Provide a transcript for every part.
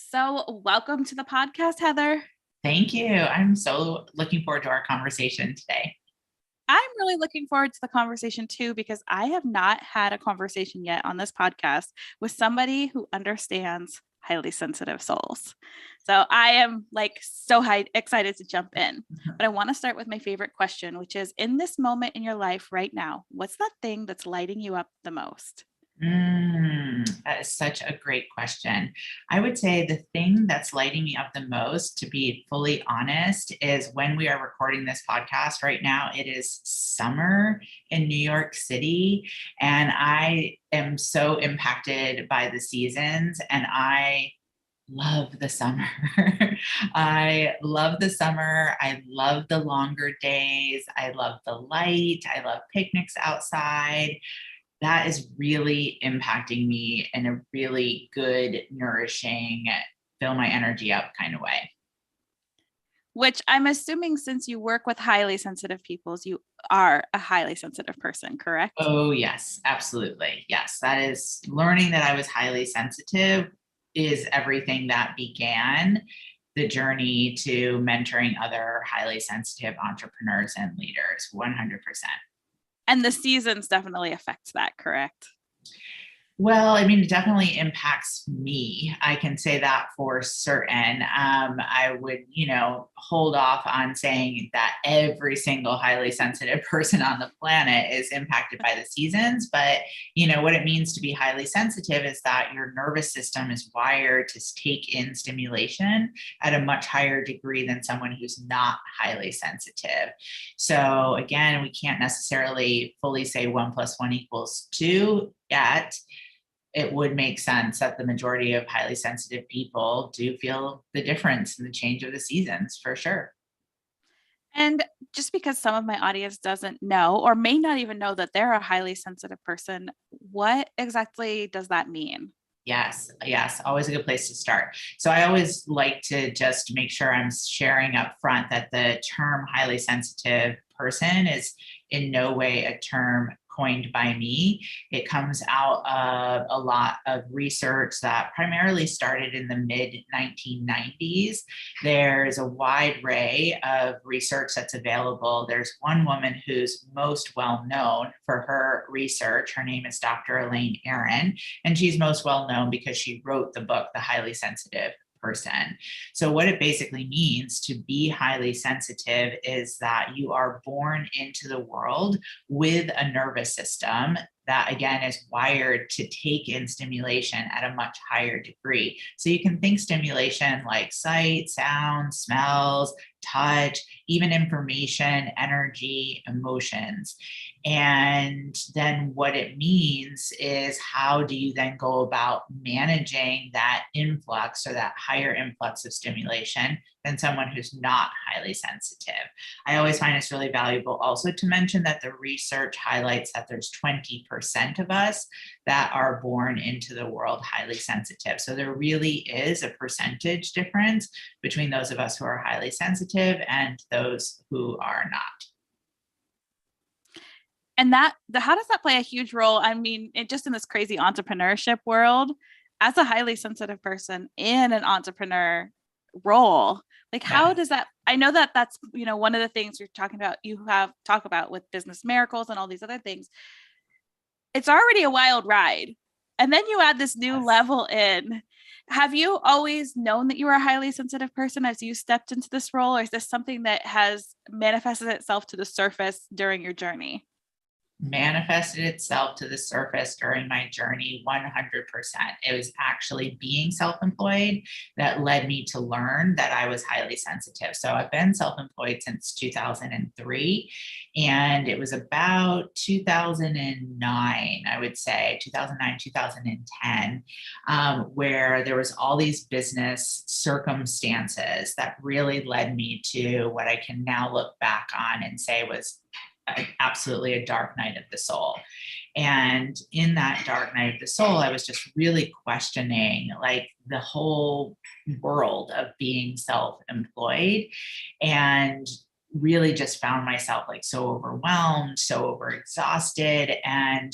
So welcome to the podcast, Heather. Thank you. I'm so looking forward to our conversation today. I'm really looking forward to the conversation too, because I have not had a conversation yet on this podcast with somebody who understands highly sensitive souls. So I am excited to jump in. But I want to start with my favorite question, which is in this moment in your life right now, what's that thing that's lighting you up the most? That is such a great question. I would say the thing that's lighting me up the most, to be fully honest, is when we are recording this podcast right now, it is summer in New York City, and I am so impacted by the seasons, and I love the summer. I love the summer. I love the longer days. I love the light. I love picnics outside. That is really impacting me in a really good, nourishing, fill my energy up kind of way. Which I'm assuming since you work with highly sensitive peoples, you are a highly sensitive person, correct? Oh, yes, absolutely. Yes, that is learning that I was highly sensitive is everything that began the journey to mentoring other highly sensitive entrepreneurs and leaders, 100%. And the seasons definitely affect that, correct? Well, I mean, it definitely impacts me. I can say that for certain. I would, hold off on saying that every single highly sensitive person on the planet is impacted by the seasons. But, what it means to be highly sensitive is that your nervous system is wired to take in stimulation at a much higher degree than someone who's not highly sensitive. So again, we can't necessarily fully say 1+1=2 yet. It would make sense that the majority of highly sensitive people do feel the difference in the change of the seasons, for sure. And just because some of my audience doesn't know or may not even know that they're a highly sensitive person, what exactly does that mean? Yes, always a good place to start. So I always like to just make sure I'm sharing up front that the term highly sensitive person is in no way a term coined by me. It comes out of a lot of research that primarily started in the mid 1990s. There's a wide array of research that's available. There's one woman who's most well known for her research. Her name is Dr. Elaine Aron, and she's most well known because she wrote the book, The Highly Sensitive Person. So what it basically means to be highly sensitive is that you are born into the world with a nervous system that again is wired to take in stimulation at a much higher degree. So you can think stimulation like sight, sound, smells, touch, even information, energy, emotions. And then what it means is how do you then go about managing that influx or that higher influx of stimulation than someone who's not highly sensitive. I always find it's really valuable also to mention that the research highlights that there's 20% of us that are born into the world highly sensitive. So there really is a percentage difference between those of us who are highly sensitive and those who are not. And how does that play a huge role? I mean, just in this crazy entrepreneurship world, as a highly sensitive person in an entrepreneur role, like how does that, I know that that's, one of the things you're talking about, talk about with business miracles and all these other things. It's already a wild ride. And then you add this new level in. Have you always known that you were a highly sensitive person as you stepped into this role? Or is this something that has manifested itself to the surface during your journey? Manifested itself to the surface during my journey 100%. It was actually being self-employed that led me to learn that I was highly sensitive. So I've been self-employed since 2003, and it was about 2009, I would say 2009, 2010, where there was all these business circumstances that really led me to what I can now look back on and say was absolutely a dark night of the soul. And in that dark night of the soul, I was just really questioning like the whole world of being self-employed. And really just found myself like so overwhelmed, so overexhausted. And,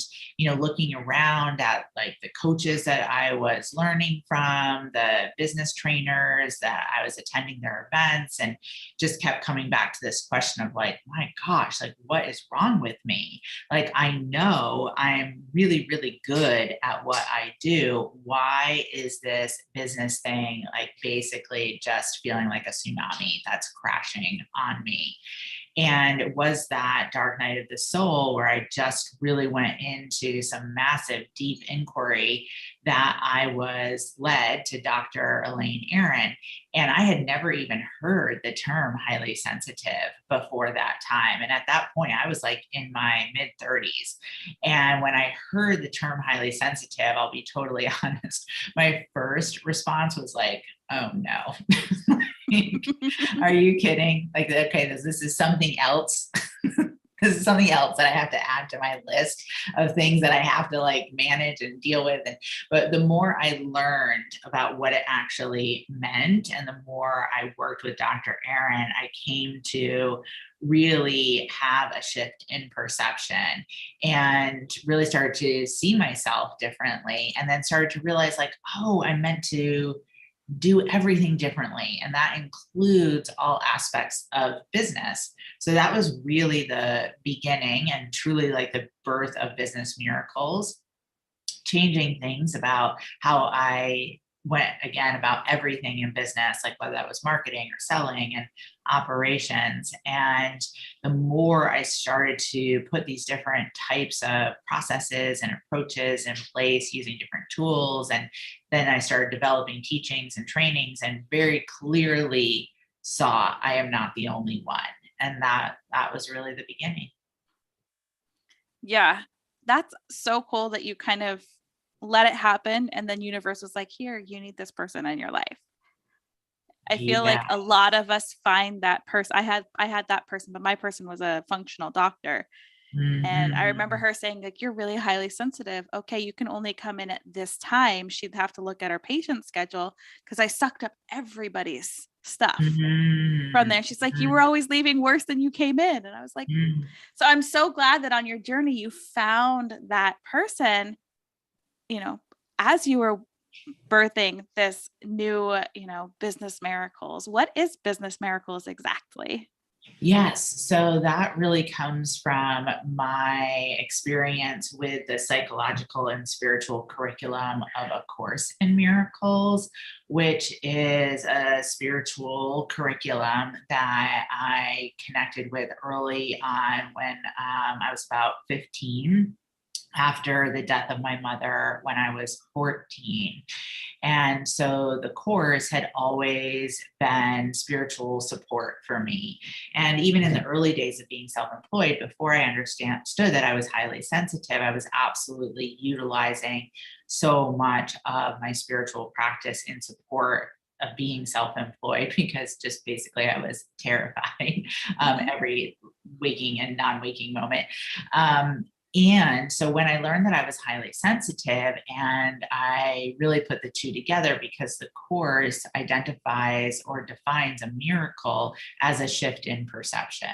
looking around at like the coaches that I was learning from, the business trainers that I was attending their events, and just kept coming back to this question of like, my gosh, like what is wrong with me? Like, I know I'm really, really good at what I do. Why is this business thing like basically just feeling like a tsunami that's crashing on me? And it was that dark night of the soul where I just really went into some massive, deep inquiry that I was led to Dr. Elaine Aron. And I had never even heard the term highly sensitive before that time. And at that point, I was like in my mid 30s. And when I heard the term highly sensitive, I'll be totally honest, my first response was like, oh no. Are you kidding? Like, okay, this is something else. This is something else that I have to add to my list of things that I have to like manage and deal with. But the more I learned about what it actually meant, and the more I worked with Dr. Aron, I came to really have a shift in perception and really started to see myself differently, and then started to realize like, oh, I'm meant to do everything differently. And that includes all aspects of business. So that was really the beginning and truly like the birth of Business Miracles, changing things about how I went again about everything in business, like whether that was marketing or selling and operations. And the more I started to put these different types of processes and approaches in place using different tools, and then I started developing teachings and trainings, and very clearly saw I am not the only one. And that was really the beginning. Yeah, that's so cool that you kind of let it happen, and then universe was like, here, you need this person in your life. I feel like Yeah. a lot of us find that person. I had that person, but my person was a functional doctor. And I remember Mhm. her saying, like, you're really highly sensitive. Okay, you can only come in at this time. She'd have to look at her patient schedule because I sucked up everybody's stuff from Mhm. there. She's like, you were always leaving worse than you came in. And I was like, Mhm. so I'm so glad that on your journey you found that person, you know, as you were birthing this new, Business Miracles. What is Business Miracles exactly? Yes. So that really comes from my experience with the psychological and spiritual curriculum of A Course in Miracles, which is a spiritual curriculum that I connected with early on when I was about 15, after the death of my mother when I was 14. And so the course had always been spiritual support for me. And even in the early days of being self employed, before I understood that I was highly sensitive, I was absolutely utilizing so much of my spiritual practice in support of being self-employed, because just basically I was terrified every waking and non-waking moment. And so when I learned that I was highly sensitive, and I really put the two together because the course identifies or defines a miracle as a shift in perception.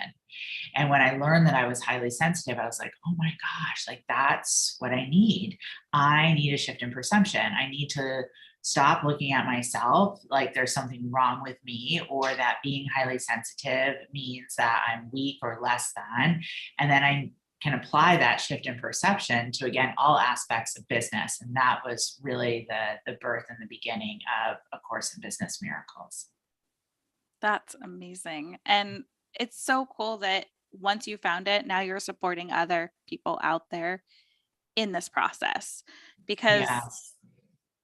And when I learned that I was highly sensitive, I was like, oh my gosh, like that's what I need. I need a shift in perception. I need to stop looking at myself like there's something wrong with me, or that being highly sensitive means that I'm weak or less than. And then I can apply that shift in perception to, again, all aspects of business. And that was really the birth and the beginning of A Course in Business Miracles. That's amazing. And it's so cool that once you found it, now you're supporting other people out there in this process, because Yes.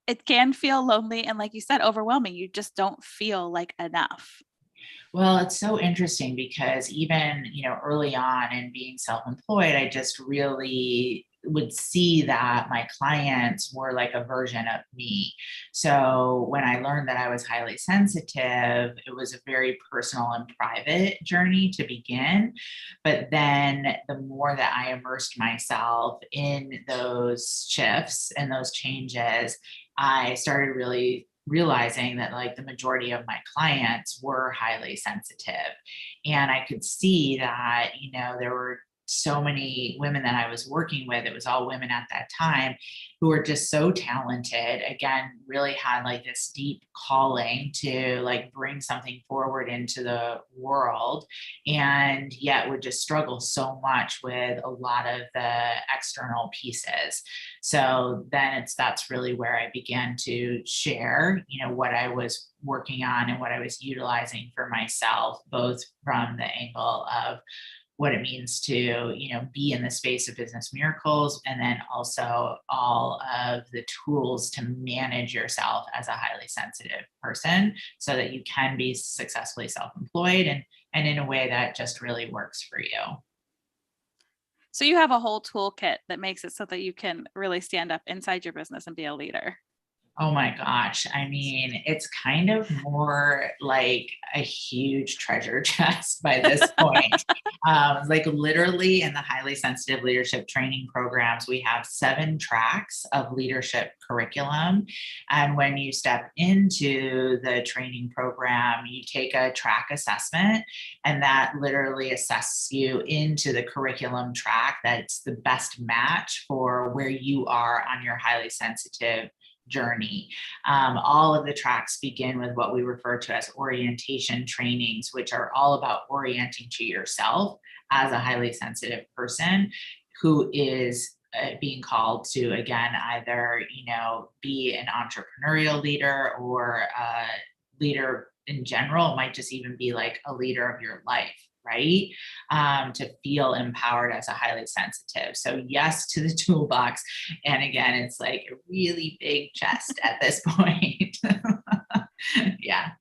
it can feel lonely and, like you said, overwhelming. You just don't feel like enough. Well, it's so interesting because even, early on in being self-employed, I just really would see that my clients were like a version of me. So when I learned that I was highly sensitive, it was a very personal and private journey to begin. But then the more that I immersed myself in those shifts and those changes, I started really realizing that like the majority of my clients were highly sensitive. And I could see that, there were so many women that I was working with, it was all women at that time, who were just so talented, again, really had like this deep calling to like bring something forward into the world, and yet would just struggle so much with a lot of the external pieces. So then that's really where I began to share, what I was working on and what I was utilizing for myself, both from the angle of what it means to, be in the space of business miracles, and then also all of the tools to manage yourself as a highly sensitive person so that you can be successfully self-employed and in a way that just really works for you. So you have a whole toolkit that makes it so that you can really stand up inside your business and be a leader. Oh my gosh. I mean, it's kind of more like a huge treasure chest by this point. Like literally in the highly sensitive leadership training programs, we have 7 tracks of leadership curriculum. And when you step into the training program, you take a track assessment, and that literally assesses you into the curriculum track that's the best match for where you are on your highly sensitive journey. All of the tracks begin with what we refer to as orientation trainings, which are all about orienting to yourself as a highly sensitive person who is being called to, again, either, be an entrepreneurial leader or a leader in general. It might just even be like a leader of your life, right? To feel empowered as a highly sensitive. So yes to the toolbox. And again, it's like a really big chest at this point. Yeah.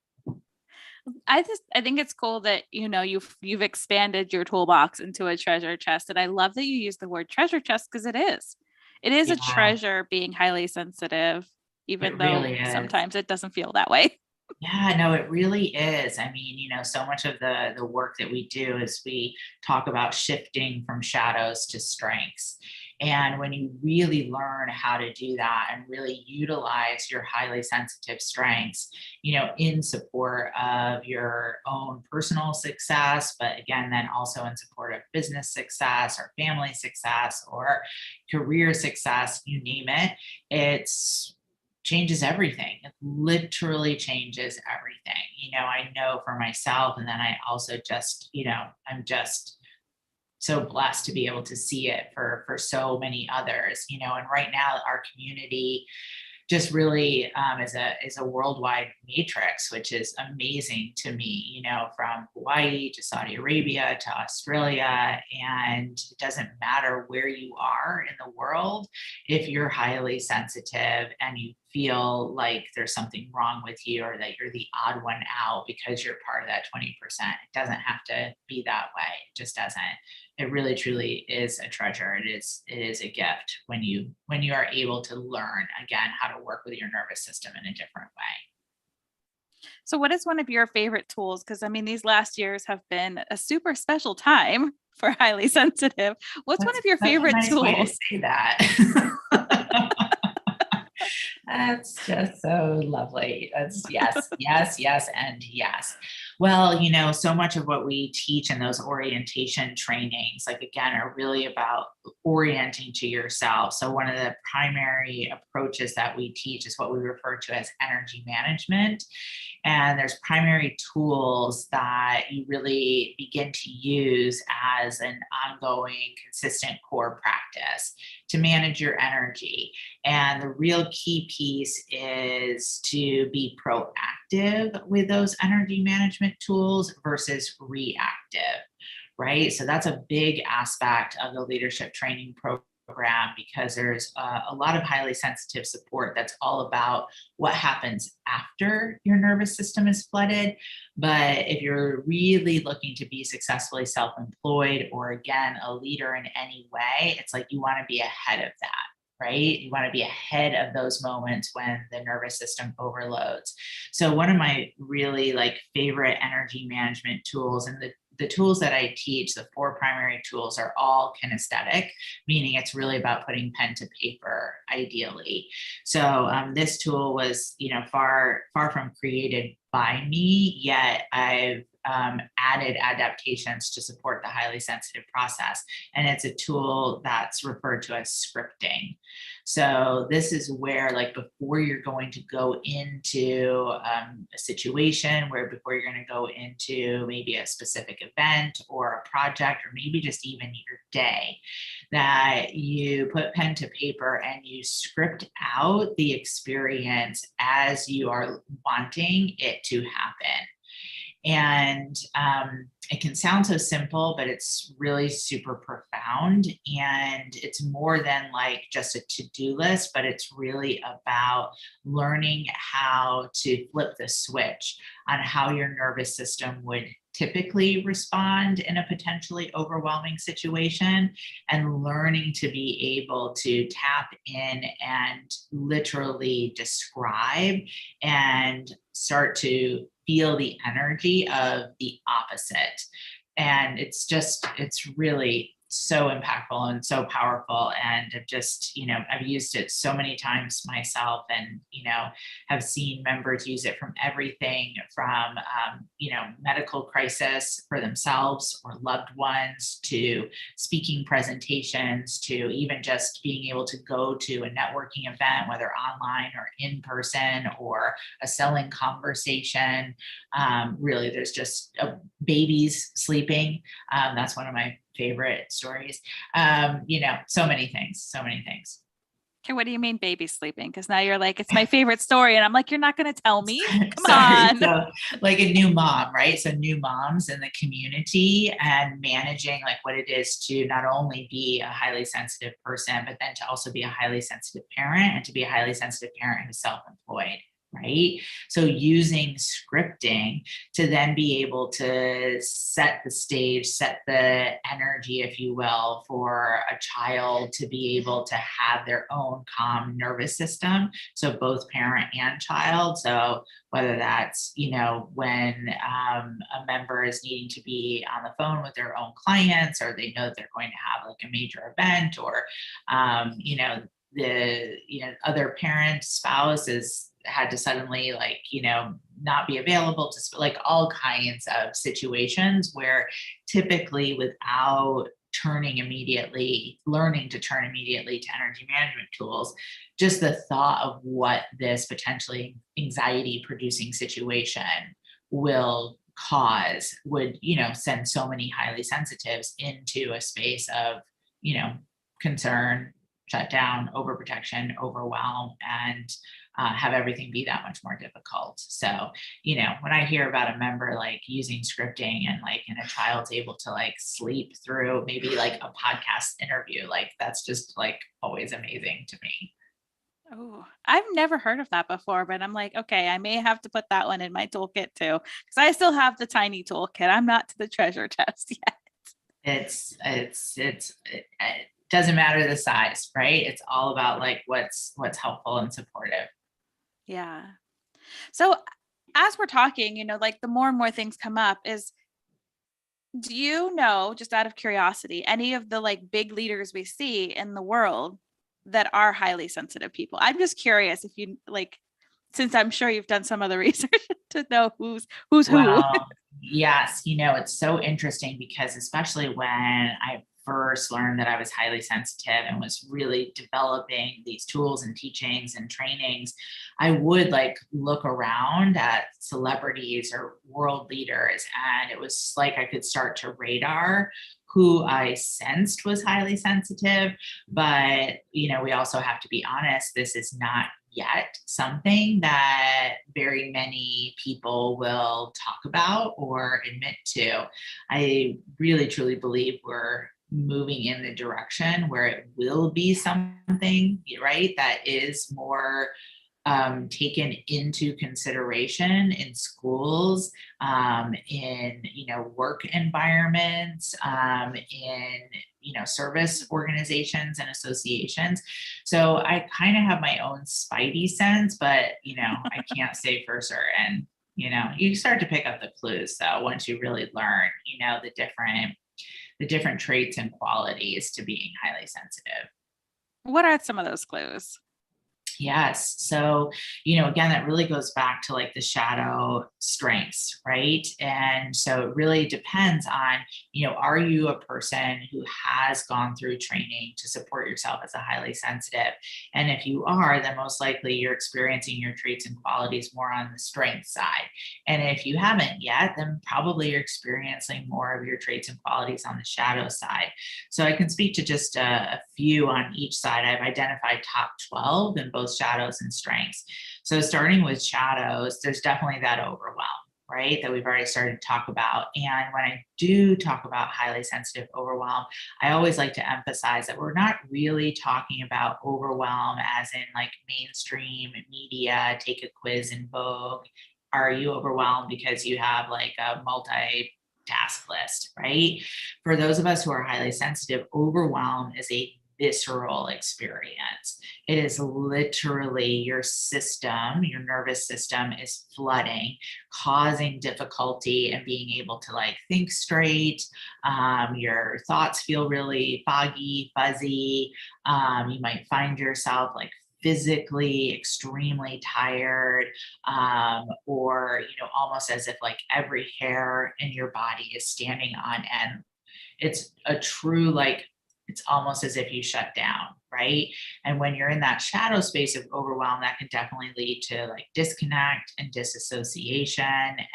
I think it's cool that, you've expanded your toolbox into a treasure chest. And I love that you use the word treasure chest, because it is Yeah, a treasure being highly sensitive, even it though really is. sometimes it doesn't feel that way. Yeah, no, it really is. I mean, so much of the work that we do is we talk about shifting from shadows to strengths. And when you really learn how to do that and really utilize your highly sensitive strengths, in support of your own personal success, but again, then also in support of business success or family success or career success, you name it, it's changes everything. It literally changes everything. I know for myself, and then I also just, I'm just so blessed to be able to see it for so many others, and right now our community just really is a worldwide matrix, which is amazing to me, from Hawaii to Saudi Arabia to Australia. And it doesn't matter where you are in the world, if you're highly sensitive and you feel like there's something wrong with you or that you're the odd one out because you're part of that 20%, it doesn't have to be that way. It just doesn't. It really truly is a treasure. It is a gift when you are able to learn again how to work with your nervous system in a different way. So what is one of your favorite tools? Because I mean, these last years have been a super special time for highly sensitive. What's one of your favorite That's a nice way to tools? say that. That's just so lovely. That's yes, yes, yes, and yes. Well, so much of what we teach in those orientation trainings, like again, are really about orienting to yourself. So one of the primary approaches that we teach is what we refer to as energy management. And there's primary tools that you really begin to use as an ongoing, consistent core practice to manage your energy. And the real key piece is to be proactive with those energy management tools versus reactive, right? So that's a big aspect of the leadership training program, because there's a lot of highly sensitive support that's all about what happens after your nervous system is flooded. But if you're really looking to be successfully self-employed or again, a leader in any way, it's like you want to be ahead of that. Right? You want to be ahead of those moments when the nervous system overloads. So one of my really favorite energy management tools, and the tools that I teach, the 4 primary tools, are all kinesthetic, meaning it's really about putting pen to paper, ideally. So this tool was, far from created by me, yet I've added adaptations to support the highly sensitive process. And it's a tool that's referred to as scripting. So this is where, like, before you're going to go into a situation, where before you're going to go into maybe a specific event or a project, or maybe just even your day, that you put pen to paper and you script out the experience as you are wanting it to happen. And it can sound so simple, but it's really super profound. And it's more than like just a to-do list, but it's really about learning how to flip the switch on how your nervous system would typically respond in a potentially overwhelming situation, and learning to be able to tap in and literally describe and start to feel the energy of the opposite. And it's really so impactful and so powerful. And I've used it so many times myself, and, have seen members use it from everything from, medical crisis for themselves or loved ones, to speaking presentations, to even just being able to go to a networking event, whether online or in person, or a selling conversation. Really, there's just babies sleeping. That's one of my favorite stories. So many things. Okay, what do you mean baby sleeping? Because now you're like, it's my favorite story. And I'm like, you're not going to tell me? Come on. So, like a new mom, right? So new moms in the community, and managing like what it is to not only be a highly sensitive person, but then to also be a highly sensitive parent, and to be a highly sensitive parent who's self-employed. Right. So using scripting to then be able to set the stage, set the energy, if you will, for a child to be able to have their own calm nervous system. So both parent and child. So whether that's, when a member is needing to be on the phone with their own clients, or they know that they're going to have like a major event, or, the other parent, spouse is had to suddenly not be available to, like, all kinds of situations where typically, without learning to turn immediately to energy management tools, just the thought of what this potentially anxiety producing situation will cause would, send so many highly sensitives into a space of, concern, shutdown, overprotection, overwhelm, and have everything be that much more difficult. So, when I hear about a member like using scripting, and a child's able to like sleep through maybe like a podcast interview, like that's just like always amazing to me. Oh, I've never heard of that before, but I'm like, okay, I may have to put that one in my toolkit too, because I still have the tiny toolkit. I'm not to the treasure chest yet. It doesn't matter the size, right? It's all about like what's helpful and supportive. Yeah. So as we're talking, like the more and more things come up, do you know, just out of curiosity, any of the like big leaders we see in the world that are highly sensitive people? I'm just curious if you like, since I'm sure you've done some of the research to know who's who. Well, yes, it's so interesting, because especially when I first learned that I was highly sensitive and was really developing these tools and teachings and trainings, I would like look around at celebrities or world leaders, and it was like I could start to radar who I sensed was highly sensitive. But, we also have to be honest, this is not yet something that very many people will talk about or admit to. I really truly believe we're moving in the direction where it will be something, right, that is more taken into consideration in schools, in work environments, in service organizations and associations. So I kind of have my own spidey sense, but I can't say for certain. You start to pick up the clues though, once you really learn, the different traits and qualities to being highly sensitive. What are some of those clues? Yes. So, again, that really goes back to like the shadow strengths, right? And so it really depends on, are you a person who has gone through training to support yourself as a highly sensitive? And if you are, then most likely you're experiencing your traits and qualities more on the strength side. And if you haven't yet, then probably you're experiencing more of your traits and qualities on the shadow side. So I can speak to just a few on each side. I've identified top 12 in both shadows and strengths. So starting with shadows, there's definitely that overwhelm, right? That we've already started to talk about. And when I do talk about highly sensitive overwhelm, I always like to emphasize that we're not really talking about overwhelm as in like mainstream media, take a quiz in Vogue. Are you overwhelmed because you have like a task list, right? For those of us who are highly sensitive, overwhelm is a visceral experience. It is literally your system, your nervous system is flooding, causing difficulty in being able to like think straight. Your thoughts feel really foggy, fuzzy. You might find yourself like physically extremely tired, or almost as if like every hair in your body is standing on end. It's a true like it's almost as if you shut down, right? And when you're in that shadow space of overwhelm, that can definitely lead to like disconnect and disassociation,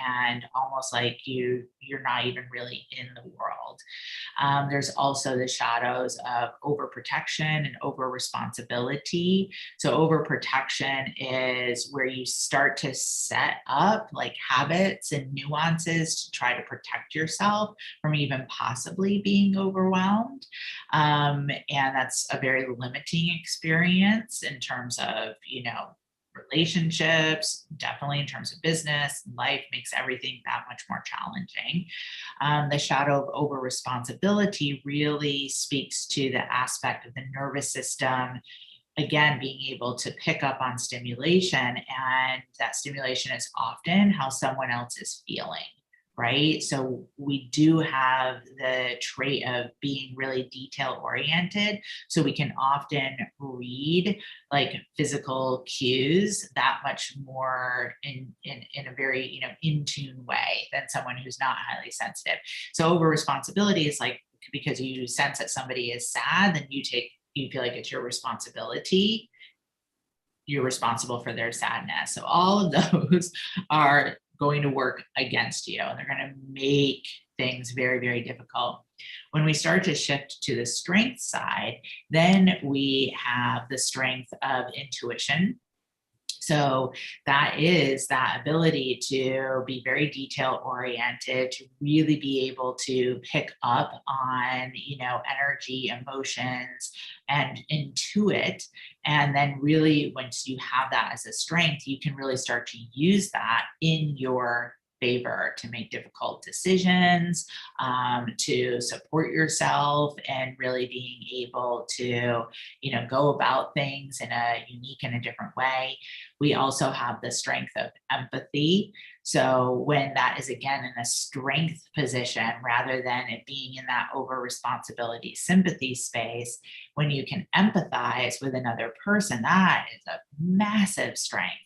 and almost like you're not even really in the world. There's also the shadows of overprotection and over responsibility. So overprotection is where you start to set up like habits and nuances to try to protect yourself from even possibly being overwhelmed. And that's a very limiting experience in terms of, relationships, definitely in terms of business, life makes everything that much more challenging. The shadow of over responsibility really speaks to the aspect of the nervous system, again, being able to pick up on stimulation, and that stimulation is often how someone else is feeling. Right. So we do have the trait of being really detail oriented. So we can often read like physical cues that much more in a very, in tune way than someone who's not highly sensitive. So over responsibility is like, because you sense that somebody is sad, then you feel like it's your responsibility. You're responsible for their sadness. So all of those are going to work against you, and they're going to make things very, very difficult. When we start to shift to the strength side, then we have the strength of intuition. So that is that ability to be very detail oriented, to really be able to pick up on, energy, emotions, and intuit. And then really, once you have that as a strength, you can really start to use that in your favor to make difficult decisions, to support yourself, and really being able to, go about things in a unique and a different way. We also have the strength of empathy. So when that is again in a strength position, rather than it being in that over responsibility sympathy space, when you can empathize with another person, that is a massive strength.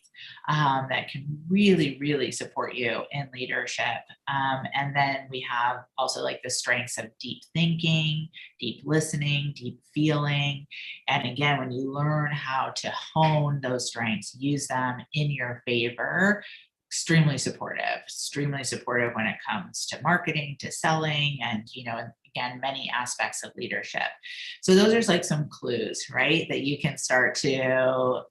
That can really, really support you in leadership. And then we have also like the strengths of deep thinking, deep listening, deep feeling. And again, when you learn how to hone those strengths, use them in your favor, extremely supportive when it comes to marketing, to selling, and, again, many aspects of leadership. So those are like some clues, right? That you can start to,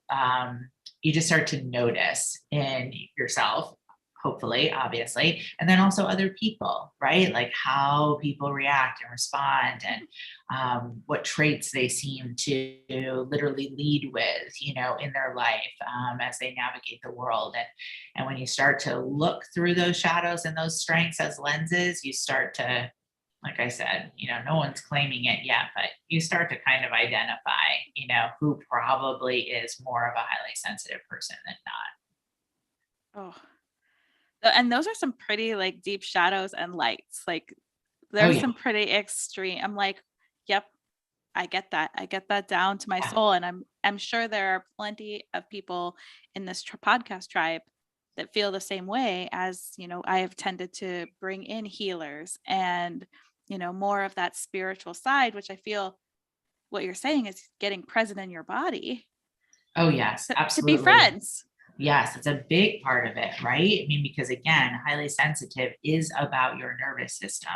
you just start to notice in yourself, hopefully, obviously, and then also other people, right? Like how people react and respond, and what traits they seem to literally lead with, in their life, as they navigate the world. And when you start to look through those shadows and those strengths as lenses, you start to, like I said, no one's claiming it yet, but you start to kind of identify, who probably is more of a highly sensitive person than not. Oh, And those are some pretty like deep shadows and lights. Like Oh there's yeah. some pretty extreme. I'm like, yep, I get that. I get that down to my Yeah. soul. And I'm sure there are plenty of people in this podcast tribe that feel the same way. As, I have tended to bring in healers and, more of that spiritual side, which I feel what you're saying is getting present in your body Oh yes, to be absolutely. friends. Yes, it's a big part of it, right? I mean, because again, highly sensitive is about your nervous system,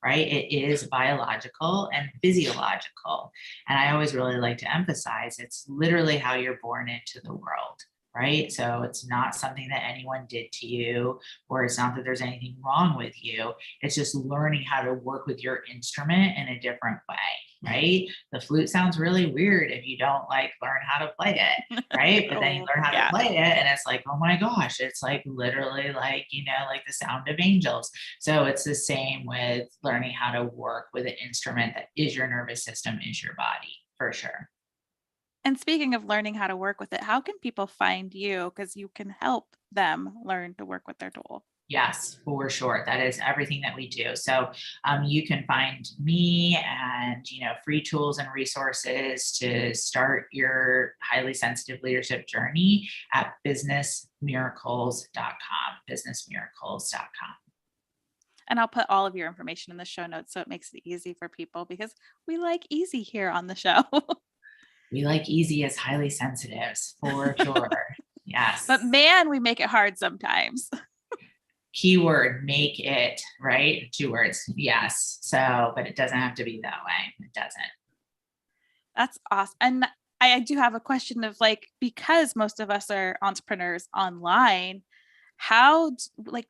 right? It is biological and physiological. And I always really like to emphasize it's literally how you're born into the world, right? So it's not something that anyone did to you, or it's not that there's anything wrong with you. It's just learning how to work with your instrument in a different way, right? The flute sounds really weird if you don't like learn how to play it, right? But then you Oh, learn how to yeah. play it and it's like, oh my gosh, it's like literally like, like the sound of angels. So it's the same with learning how to work with an instrument that is your nervous system, is your body, for sure. And speaking of learning how to work with it, how can people find you? Because you can help them learn to work with their tool. Yes, for sure. That is everything that we do. So you can find me and free tools and resources to start your highly sensitive leadership journey at businessmiracles.com. Businessmiracles.com. And I'll put all of your information in the show notes so it makes it easy for people because we like easy here on the show. We like easy as highly sensitives, for sure. Yes. But man, we make it hard sometimes. Keyword, make it, right? 2 words. Yes. So, but it doesn't have to be that way. It doesn't. That's awesome. And I do have a question of like, because most of us are entrepreneurs online, like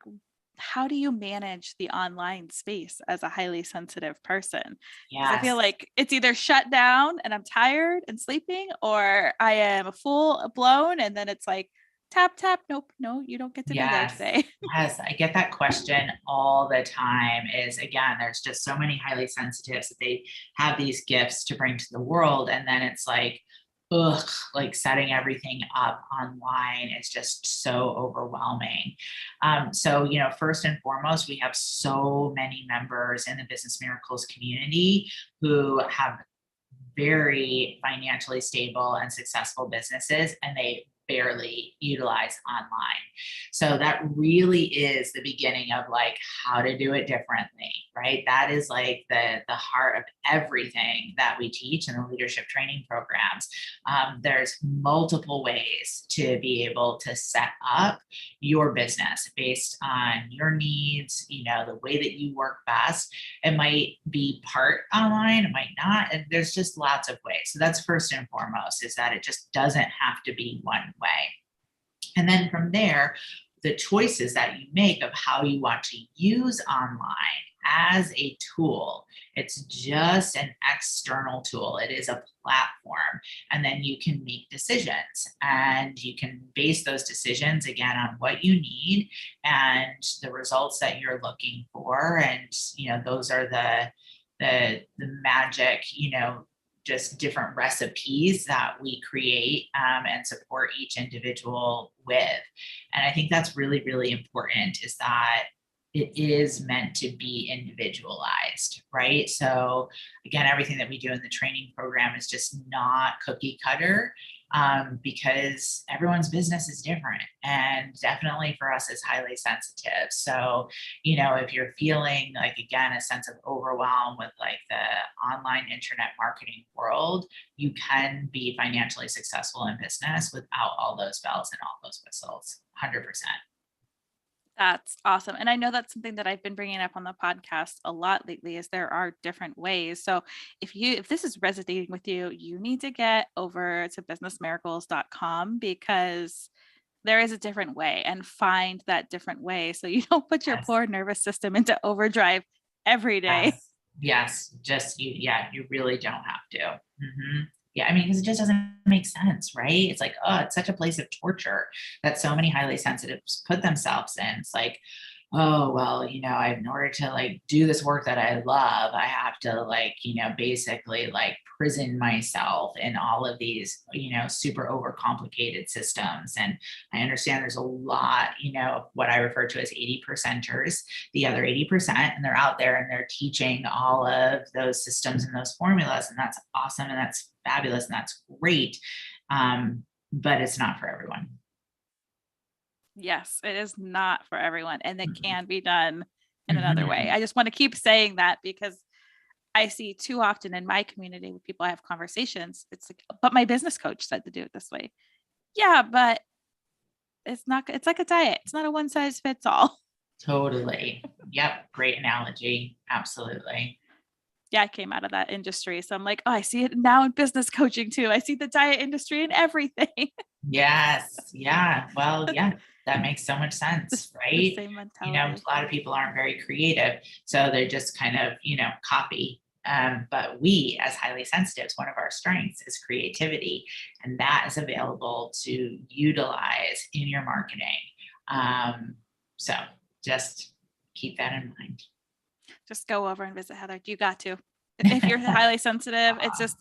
how do you manage the online space as a highly sensitive person? Because I feel Yes. like it's either shut down and I'm tired and sleeping, or I am full blown and then it's like tap tap, nope, no, you don't get to be there Yes. today. Yes. I get that question all the time. Is again, there's just so many highly sensitives that they have these gifts to bring to the world. And then it's like, ugh, like setting everything up online is just so overwhelming. So, first and foremost, we have so many members in the Business Miracles community who have very financially stable and successful businesses, and they barely utilize online. So that really is the beginning of like how to do it differently, right? That is like the heart of everything that we teach in the leadership training programs. There's multiple ways to be able to set up your business based on your needs, the way that you work best. It might be part online, it might not. And there's just lots of ways. So that's first and foremost, is that it just doesn't have to be one way. And then from there, the choices that you make of how you want to use online as a tool. It's just an external tool. It is a platform. And then you can make decisions, and you can base those decisions again on what you need and the results that you're looking for. And, those are the magic, just different recipes that we create and support each individual with. And I think that's really, really important, is that it is meant to be individualized, right? So again, everything that we do in the training program is just not cookie cutter, because everyone's business is different, and definitely for us is highly sensitive. So, if you're feeling like, again, a sense of overwhelm with like the online internet marketing world, you can be financially successful in business without all those bells and all those whistles, 100%. That's awesome. And I know that's something that I've been bringing up on the podcast a lot lately, is there are different ways. So if this is resonating with you, you need to get over to businessmiracles.com, because there is a different way, and find that different way so you don't put your Yes. poor nervous system into overdrive every day. Yes. Yes. Just you really don't have to. Mm-hmm. Yeah. I mean, because it just doesn't make sense, right? It's like, oh, it's such a place of torture that so many highly sensitives put themselves in. It's like, oh, well, in order to like do this work that I love, I have to like, basically like prison myself in all of these, super overcomplicated systems. And I understand there's a lot, of what I refer to as 80 percenters, the other 80%, and they're out there and they're teaching all of those systems and those formulas. And that's awesome. And that's fabulous. And that's great. But it's not for everyone. Yes, it is not for everyone, and it Mhm. can be done in another way. Mhm. I just want to keep saying that because I see too often in my community when people have conversations, it's like, but my business coach said to do it this way. Yeah, but it's not, it's like a diet. It's not a one size fits all. Totally. Yep. Great analogy. Absolutely. Yeah, I came out of that industry. So I'm like, oh, I see it now in business coaching too. I see the diet industry in everything. Yes. Yeah. Well, yeah, that makes so much sense, The right? same A mentality. lot of people aren't very creative, so they just kind of, copy. But we, as highly sensitives, one of our strengths is creativity, and that is available to utilize in your marketing. Um, so just keep that in mind. Just go over and visit Heather. You got to. If you're highly sensitive, it's just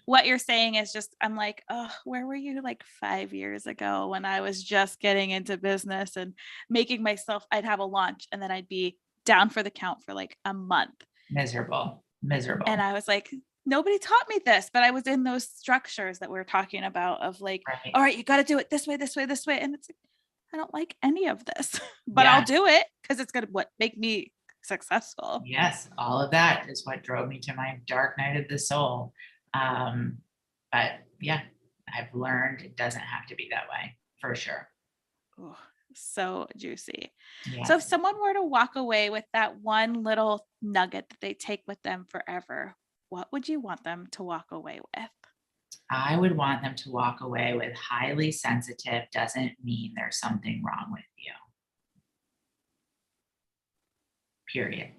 what you're saying is just, I'm like, oh, where were you like 5 years ago when I was just getting into business and making myself, I'd have a launch and then I'd be down for the count for like a month. Miserable, And miserable. I was like, nobody taught me this, but I was in those structures that we're talking about of like, Right. all right, you got to do it this way, this way, this way. And it's like, I don't like any of this, but I'll Yeah. do it because it's going to what make me successful. Yes, all of that is what drove me to my dark night of the soul. Um, but yeah, I've learned it doesn't have to be that way for sure. Oh, so juicy. So Yeah, if someone were to walk away with that one little nugget that they take with them forever, what would you want them to walk away with? I would want them to walk away with highly sensitive doesn't mean there's something wrong with you, period.